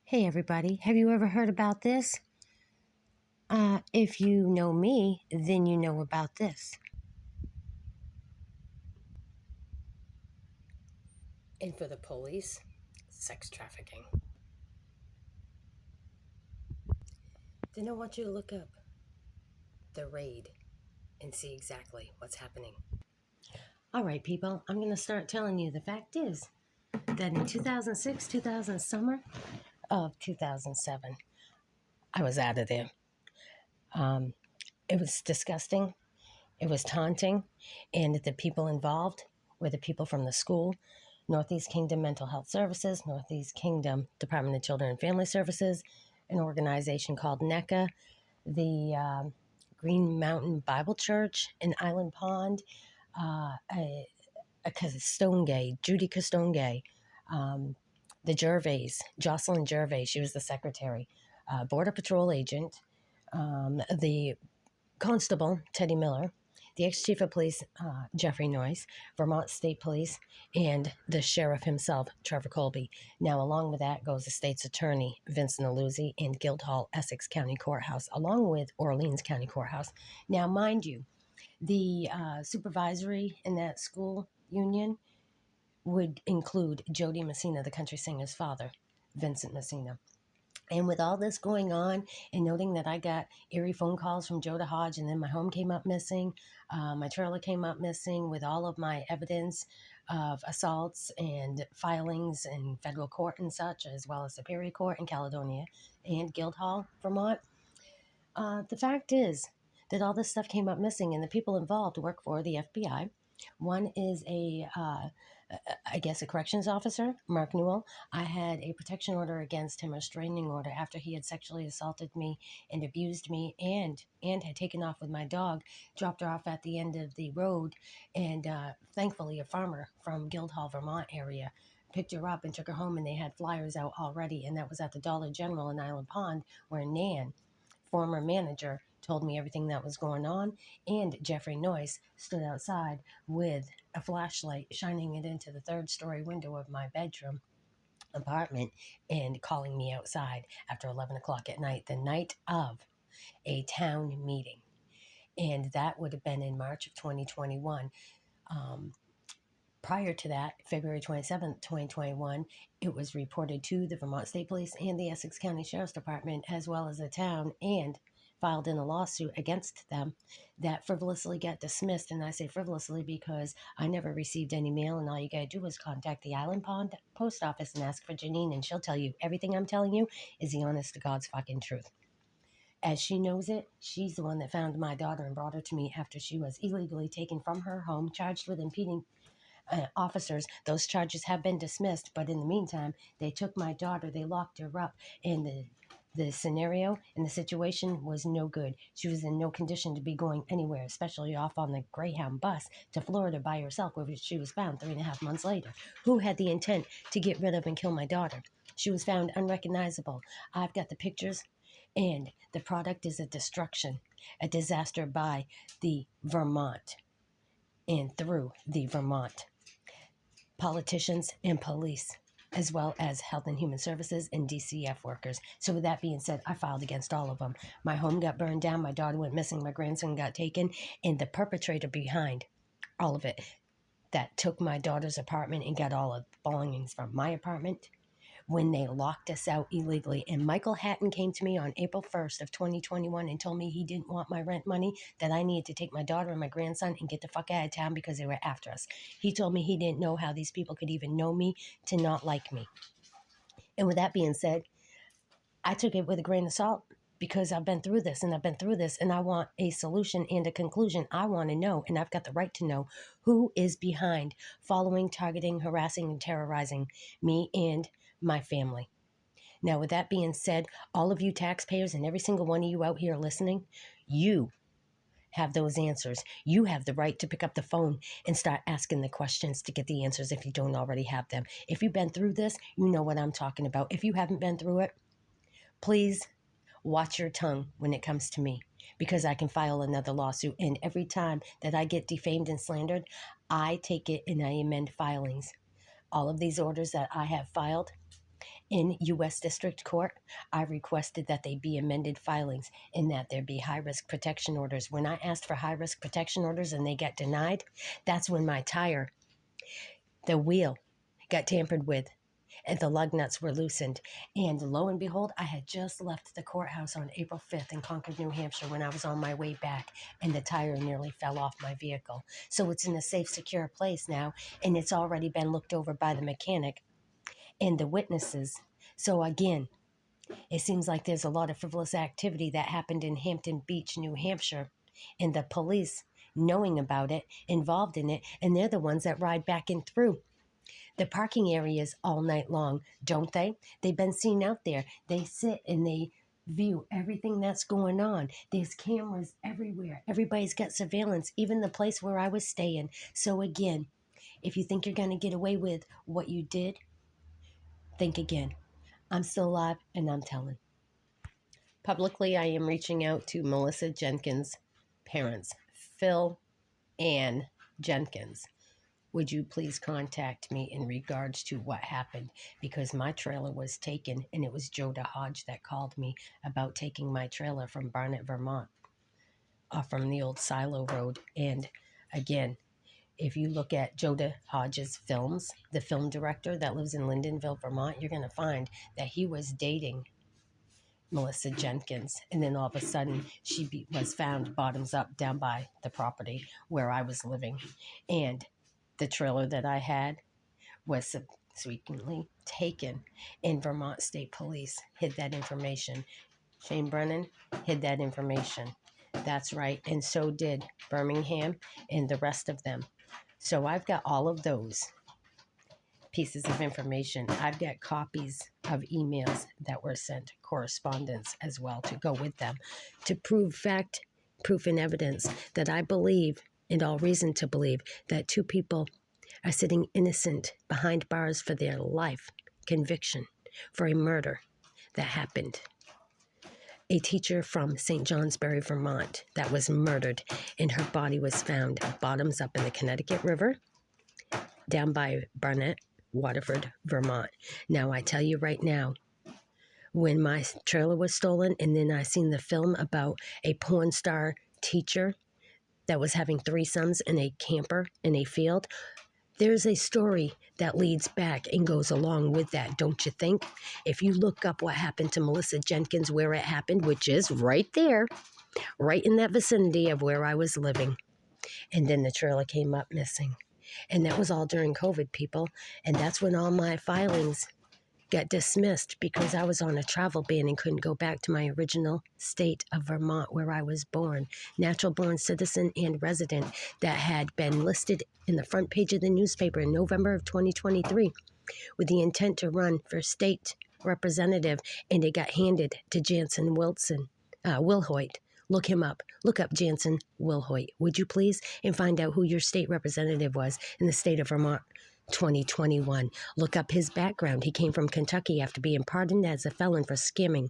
Hey everybody, have you ever heard about this? If you know me, then you know about this. And for the police, sex trafficking. Then I want you to look up the raid and see exactly what's happening. All right, people, I'm going to start telling you the fact is that in 2006, 2000 summer of 2007, I was out of there. It was disgusting. It was taunting, and the people involved were the people from the school, Northeast Kingdom Mental Health Services, Northeast Kingdom Department of Children and Family Services, an organization called NECA, the Green Mountain Bible Church in Island Pond, a Castonguay, Judy Castonguay, the Gervais, Jocelyn Gervais, she was the secretary, Border Patrol agent, the Constable, Teddy Miller, the ex-chief of police, Jeffrey Noyce, Vermont State Police, and the sheriff himself, Trevor Colby. Now, along with that goes the state's attorney, Vincent Aluzzi, and Guildhall, Essex County Courthouse, along with Orleans County Courthouse. Now, mind you, the supervisory in that school union would include Jody Messina, the country singer's father, Vincent Messina. And with all this going on and noting that I got eerie phone calls from Joe Hodge, and then my home came up missing, my trailer came up missing with all of my evidence of assaults and filings in federal court and such, as well as Superior Court in Caledonia and Guildhall, Vermont. The fact is that all this stuff came up missing, and the people involved work for the FBI. One is I guess, a corrections officer, Mark Newell. I had a protection order against him, a restraining order, after he had sexually assaulted me and abused me, and had taken off with my dog, dropped her off at the end of the road, and thankfully a farmer from Guildhall, Vermont area picked her up and took her home, and they had flyers out already, and that was at the Dollar General in Island Pond, where Nan, former manager, told me everything that was going on, and Jeffrey Noyce stood outside with a flashlight, shining it into the third-story window of my bedroom apartment and calling me outside after 11 o'clock at night, the night of a town meeting. And that would have been in March of 2021. Prior to that, February 27th, 2021, it was reported to the Vermont State Police and the Essex County Sheriff's Department, as well as the town, and filed in a lawsuit against them that frivolously got dismissed. And I say frivolously because I never received any mail, and all you gotta do is contact the Island Pond post office and ask for Janine, and she'll tell you everything I'm telling you is the honest to God's fucking truth. As she knows it, she's the one that found my daughter and brought her to me after she was illegally taken from her home, charged with impeding officers. Those charges have been dismissed, but in the meantime, they took my daughter, they locked her up, and the scenario and the situation was no good. She was in no condition to be going anywhere, especially off on the Greyhound bus to Florida by herself, where she was found 3.5 months later. Who had the intent to get rid of and kill my daughter? She was found unrecognizable. I've got the pictures, and the product is a destruction, a disaster by the Vermont and through the Vermont politicians and police, as well as Health and Human Services and DCF workers. So with that being said, I filed against all of them. My home got burned down, my daughter went missing, my grandson got taken, and the perpetrator behind all of it that took my daughter's apartment and got all of the belongings from my apartment when they locked us out illegally. And Michael Hatton came to me on April 1st of 2021 and told me he didn't want my rent money, that I needed to take my daughter and my grandson and get the fuck out of town because they were after us. He told me he didn't know how these people could even know me to not like me. And with that being said, I took it with a grain of salt because I've been through this and I've been through this, and I want a solution and a conclusion. I want to know, and I've got the right to know, who is behind following, targeting, harassing, and terrorizing me and my family. Now, with that being said, all of you taxpayers and every single one of you out here listening, you have those answers. You have the right to pick up the phone and start asking the questions to get the answers if you don't already have them. If you've been through this, you know what I'm talking about. If you haven't been through it, please watch your tongue when it comes to me, because I can file another lawsuit. And every time that I get defamed and slandered, I take it and I amend filings. All of these orders that I have filed In U.S. District Court, I requested that they be amended filings and that there be high risk protection orders. When I asked for high risk protection orders and they got denied, that's when my tire, the wheel, got tampered with and the lug nuts were loosened. And lo and behold, I had just left the courthouse on April 5th in Concord, New Hampshire when I was on my way back, and the tire nearly fell off my vehicle. So it's in a safe, secure place now, and it's already been looked over by the mechanic and the witnesses. So again, it seems like there's a lot of frivolous activity that happened in Hampton Beach, New Hampshire, and the police knowing about it, involved in it, and they're the ones that ride back and through the parking areas all night long, don't they? They've been seen out there. They sit and they view everything that's going on. There's cameras everywhere. Everybody's got surveillance, even the place where I was staying. So again, if you think you're going to get away with what you did, think again. I'm still alive and I'm telling. Publicly, I am reaching out to Melissa Jenkins' parents, Phil and Jenkins. Would you please contact me in regards to what happened? Because my trailer was taken, and it was Joda Hodge that called me about taking my trailer from Barnet, Vermont, from the old Silo Road. And again, if you look at Joda Hodge's films, the film director that lives in Lyndonville, Vermont, you're going to find that he was dating Melissa Jenkins. And then all of a sudden, she was found bottoms up down by the property where I was living. And the trailer that I had was subsequently taken, and Vermont State Police hid that information. Shane Brennan hid that information. That's right. And so did Birmingham and the rest of them. So I've got all of those pieces of information. I've got copies of emails that were sent, correspondence as well to go with them, to prove fact, proof, and evidence that I believe, and all reason to believe, that two people are sitting innocent behind bars for their life conviction for a murder that happened. A teacher from St. Johnsbury, Vermont, that was murdered, and her body was found bottoms up in the Connecticut River down by Barnet, Waterford, Vermont. Now, I tell you right now, when my trailer was stolen, and then I seen the film about a porn star teacher that was having threesomes in a camper in a field, there's a story that leads back and goes along with that, don't you think? If you look up what happened to Melissa Jenkins, where it happened, which is right there, right in that vicinity of where I was living, and then the trailer came up missing. And that was all during COVID, people. And that's when all my filings got dismissed because I was on a travel ban and couldn't go back to my original state of Vermont where I was born. Natural born citizen and resident that had been listed in the front page of the newspaper in November of 2023 with the intent to run for state representative, and it got handed to Jansen Wilhoit. Look him up. Look up Jansen Wilhoit, would you please, and find out who your state representative was in the state of Vermont 2021. Look up his background. He came from Kentucky after being pardoned as a felon for scamming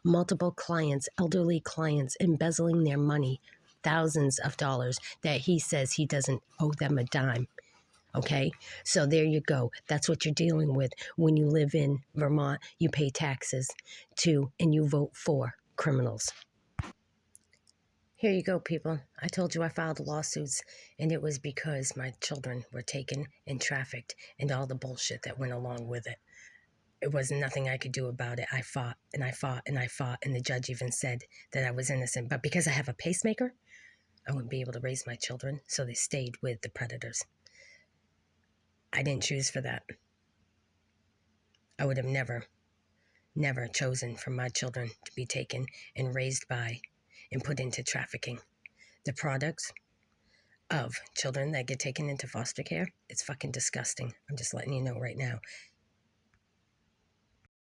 multiple clients, elderly clients, embezzling their money, thousands of dollars that he says he doesn't owe them a dime. Okay, so there you go. That's what you're dealing with when you live in Vermont. You pay taxes to, and you vote for criminals. Here you go, people. I told you I filed lawsuits, and it was because my children were taken and trafficked and all the bullshit that went along with it. It was nothing I could do about it. I fought and I fought and I fought, and the judge even said that I was innocent. But because I have a pacemaker, I wouldn't be able to raise my children, so they stayed with the predators. I didn't choose for that. I would have never chosen for my children to be taken and raised by and put into trafficking. The products of children that get taken into foster care, it's fucking disgusting. I'm just letting you know right now.